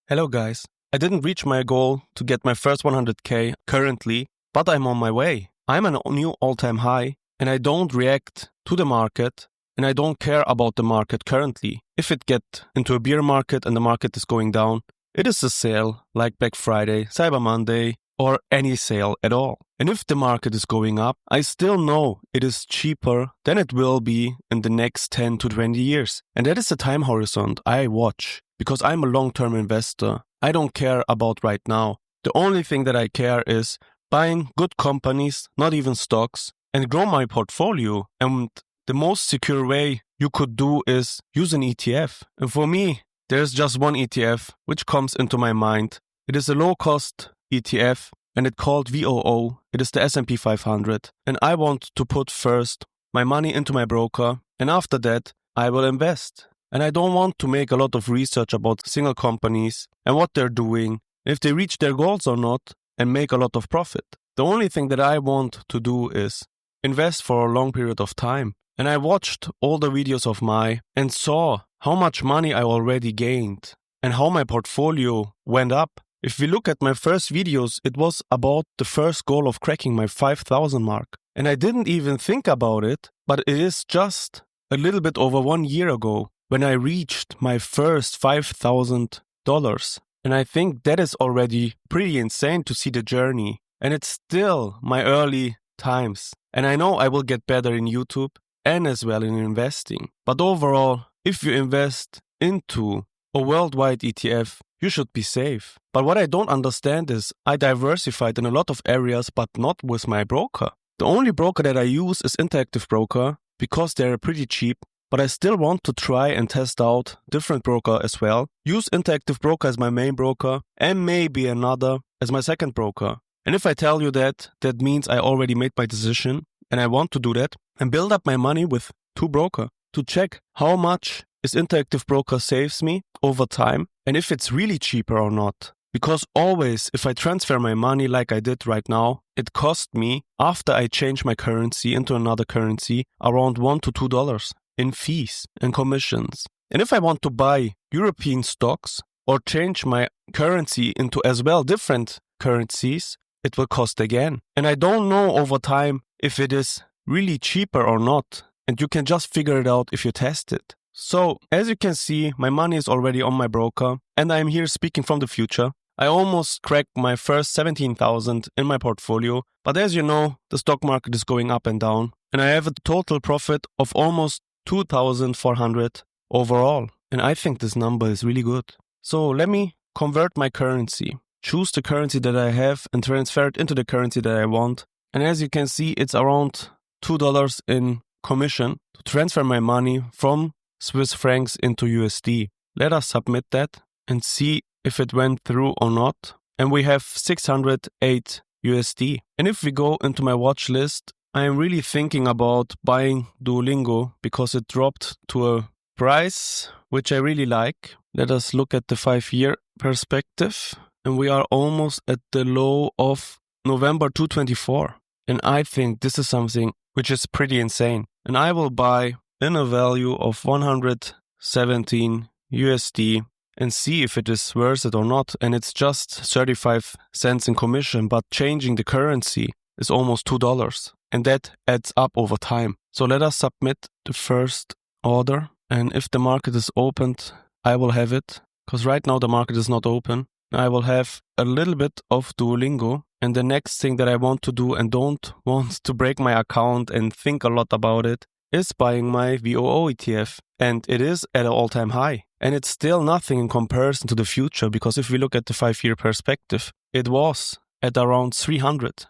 Hello guys. I didn't reach my goal to get my first 100k currently, but I'm on my way. I'm at a new all-time high and I don't react to the market and I don't care about the market currently. If it get into a bear market and the market is going down, it is a sale like Black Friday, Cyber Monday, or any sale at all. And if the market is going up, I still know it is cheaper than it will be in the next 10 to 20 years. And that is the time horizon I watch. Because I'm a long-term investor, I don't care about right now. The only thing that I care is buying good companies, not even stocks, and grow my portfolio. And the most secure way you could do is use an ETF. And for me, there's just one ETF which comes into my mind. It is a low-cost ETF and it's called VOO. It is the S&P 500. And I want to put first my money into my broker and after that, I will invest. And I don't want to make a lot of research about single companies and what they're doing, if they reach their goals or not, and make a lot of profit. The only thing that I want to do is invest for a long period of time. And I watched all the videos of Mai and saw how much money I already gained and how my portfolio went up. If we look at my first videos, it was about the first goal of cracking my 5,000 mark. And I didn't even think about it, but it is just a little bit over 1 year ago when I reached my first $5,000. And I think that is already pretty insane to see the journey. And it's still my early times. And I know I will get better in YouTube and as well in investing. But overall, if you invest into a worldwide ETF, you should be safe. But what I don't understand is I diversified in a lot of areas, but not with my broker. The only broker that I use is Interactive Broker because they're pretty cheap. But I still want to try and test out different broker as well. Use Interactive Broker as my main broker and maybe another as my second broker. And if I tell you that, that means I already made my decision and I want to do that and build up my money with two brokers to check how much is Interactive Broker saves me over time and if it's really cheaper or not. Because always, if I transfer my money like I did right now, it cost me, after I change my currency into another currency, around $1 to $2. In fees and commissions. And if I want to buy European stocks or change my currency into as well different currencies, it will cost again. And I don't know over time if it is really cheaper or not. And you can just figure it out if you test it. So, as you can see, my money is already on my broker and I'm here speaking from the future. I almost cracked my first 17,000 in my portfolio. But as you know, the stock market is going up and down. And I have a total profit of almost 2,400 overall. And I think this number is really good. So let me convert my currency. Choose the currency that I have and transfer it into the currency that I want. And as you can see, it's around $2 in commission to transfer my money from Swiss francs into USD. Let us submit that and see if it went through or not. And we have 608 USD. And if we go into my watch list, I am really thinking about buying Duolingo because it dropped to a price which I really like. Let us look at the 5-year perspective. And we are almost at the low of November 2024. And I think this is something which is pretty insane. And I will buy in a value of 117 USD and see if it is worth it or not. And it's just 35 cents in commission, but changing the currency is almost $2. And that adds up over time. So let us submit the first order. And if the market is opened, I will have it. Because right now the market is not open. I will have a little bit of Duolingo. And the next thing that I want to do and don't want to break my account and think a lot about it is buying my VOO ETF. And it is at an all-time high. And it's still nothing in comparison to the future. Because if we look at the 5-year perspective, it was at around $300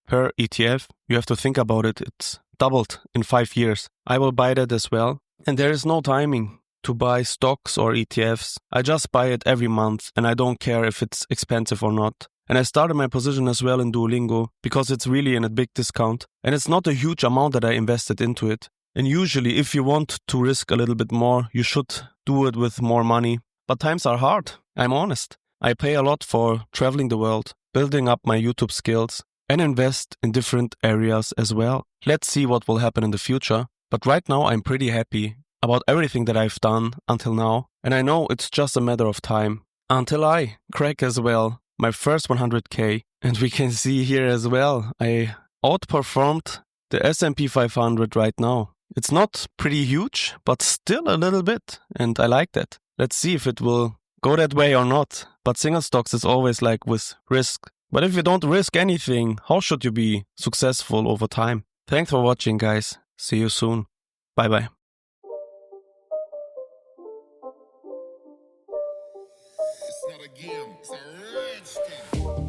per ETF. You have to think about it. It's doubled in 5 years. I will buy that as well. And there is no timing to buy stocks or ETFs. I just buy it every month and I don't care if it's expensive or not. And I started my position as well in Duolingo because it's really in a big discount. And it's not a huge amount that I invested into it. And usually if you want to risk a little bit more, you should do it with more money. But times are hard. I'm honest. I pay a lot for traveling the world, building up my YouTube skills, and invest in different areas as well. Let's see what will happen in the future. But right now I'm pretty happy about everything that I've done until now. And I know it's just a matter of time. until I crack as well my first 100k. And we can see here as well, I outperformed the S&P 500 right now. It's not pretty huge, but still a little bit. And I like that. Let's see if it will go that way or not. But single stocks is always like with risk. But if you don't risk anything, how should you be successful over time? Thanks for watching, guys. See you soon. Bye bye. It's not a game, it's a rich thing.